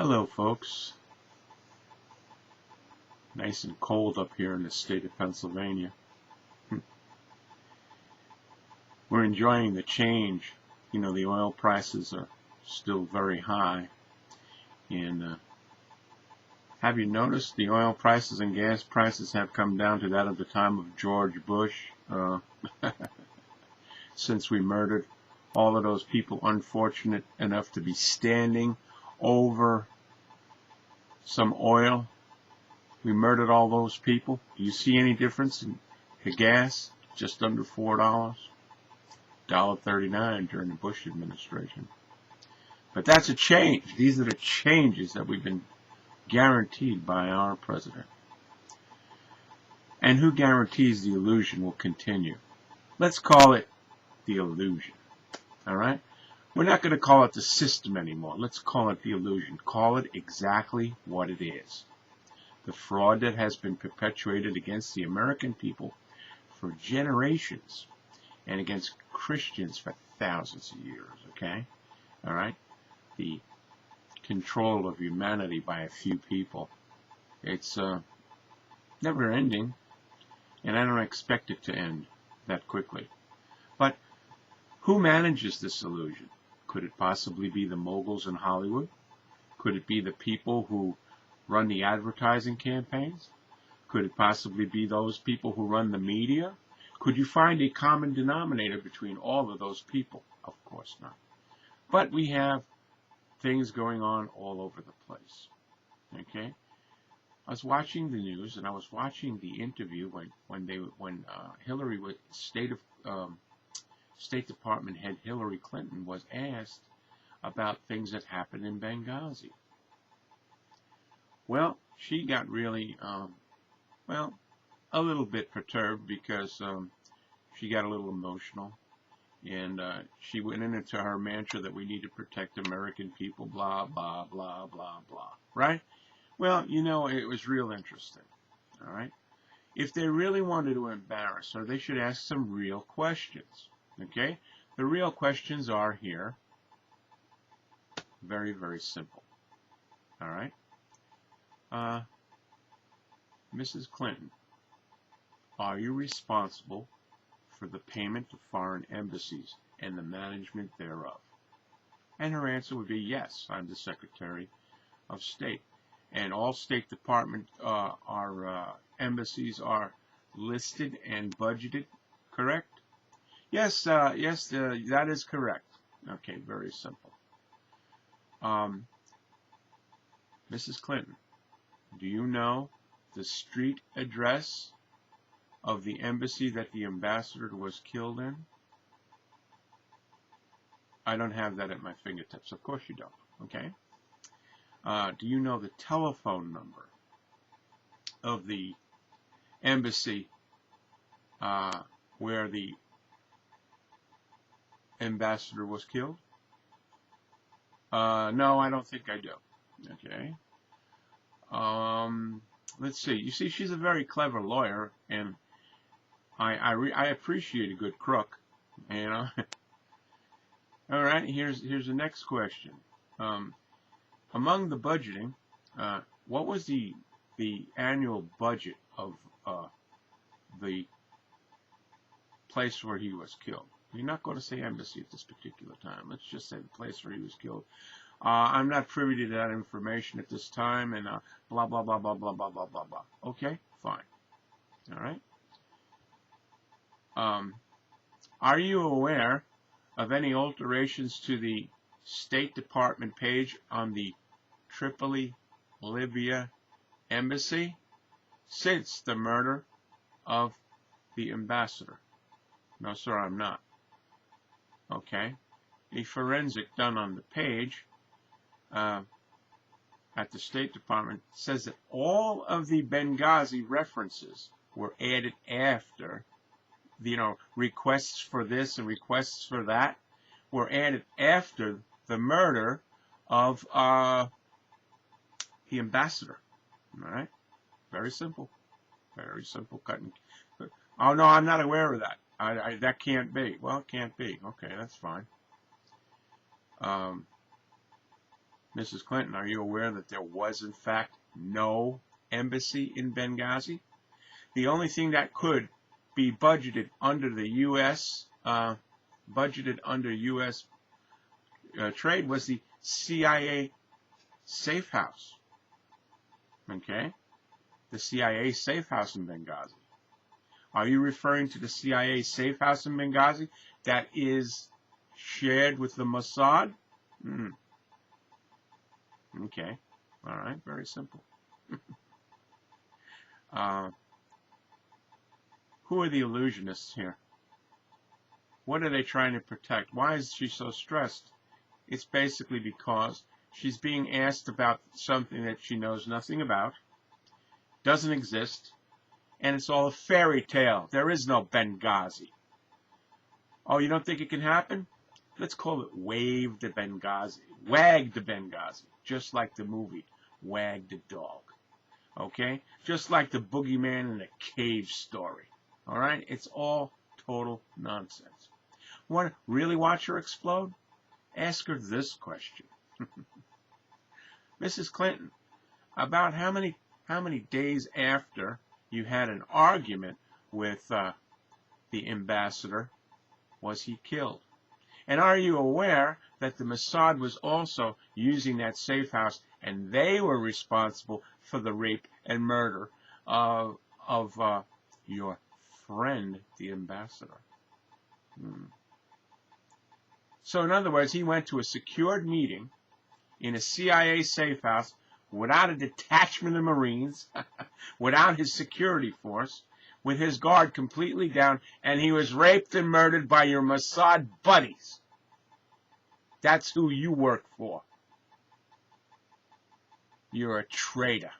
Hello folks, nice and cold up here in the state of Pennsylvania. We're enjoying the change. You know, the oil prices are still very high. And have you noticed the oil prices and gas prices have come down to that of the time of George Bush? Since we murdered all of those people unfortunate enough to be standing over some oil. We murdered all those people. Do you see any difference in the gas? Just under $4. $1.39 during the Bush administration. But that's a change. These are the changes that we've been guaranteed by our president. And who guarantees the illusion will continue? Let's call it the illusion. All right? We're not going to call it the system anymore. Let's call it the illusion. Call it exactly what it is. The fraud that has been perpetuated against the American people for generations and against Christians for thousands of years, okay? All right? The control of humanity by a few people. It's never ending, and I don't expect it to end that quickly. But who manages this illusion? Could it possibly be the moguls in Hollywood? Could it be the people who run the advertising campaigns? Could it possibly be those people who run the media? Could you find a common denominator between all of those people? Of course not. But we have things going on all over the place. Okay? I was watching the news, and I was watching the interview when Hillary was State Department head Hillary Clinton was asked about things that happened in Benghazi. Well, she got really, a little bit perturbed because she got a little emotional. And she went into her mantra that we need to protect American people, blah, blah, blah, blah, blah. Right? Well, you know, it was real interesting. All right? If they really wanted to embarrass her, they should ask some real questions. Okay? The real questions are here. Very, very simple. All right? Mrs. Clinton, are you responsible for the payment to foreign embassies and the management thereof? And her answer would be yes, I'm the Secretary of State. And all State Department, our embassies are listed and budgeted, correct? Yes, that is correct. Okay, very simple. Mrs. Clinton, do you know the street address of the embassy that the ambassador was killed in? I don't have that at my fingertips. Of course you don't. Okay? Do you know the telephone number of the embassy where the ambassador was killed? No, I don't think I do. Okay. Let's see. You see, she's a very clever lawyer, and I appreciate a good crook. You know. All right. Here's the next question. Among the budgeting, what was the annual budget of the place where he was killed? You're not going to say embassy at this particular time. Let's just say the place where he was killed. I'm not privy to that information at this time, and blah, blah, blah, blah, blah, blah, blah, blah, blah. Okay, fine. All right. Are you aware of any alterations to the State Department page on the Tripoli, Libya embassy since the murder of the ambassador? No, sir, I'm not. Okay. A forensic done on the page at the State Department says that all of the Benghazi references were added after, you know, requests for this and requests for that were added after the murder of the ambassador. All right? Very simple. Very simple cutting. Oh, no, I'm not aware of that. That can't be. Well, it can't be. Okay, that's fine. Mrs. Clinton, are you aware that there was, in fact, no embassy in Benghazi? The only thing that could be budgeted under the U.S. Trade was the CIA safe house. Okay? The CIA safe house in Benghazi. Are you referring to the CIA safe house in Benghazi that is shared with the Mossad? Okay. All right. Very simple. Who are the illusionists here? What are they trying to protect? Why is she so stressed? It's basically because she's being asked about something that she knows nothing about, doesn't exist, and it's all a fairy tale. There is no Benghazi. Oh, you don't think it can happen? Let's call it Wave the Benghazi. Wag the Benghazi. Just like the movie Wag the Dog. Okay? Just like the boogeyman in a cave story. Alright? It's all total nonsense. Want to really watch her explode? Ask her this question. Mrs. Clinton, about how many days after you had an argument with the ambassador was he killed? And are you aware that the Mossad was also using that safe house and they were responsible for the rape and murder of your friend, the ambassador? So in other words, he went to a secured meeting in a CIA safe house without a detachment of Marines, without his security force, with his guard completely down, and he was raped and murdered by your Mossad buddies. That's who you work for. You're a traitor.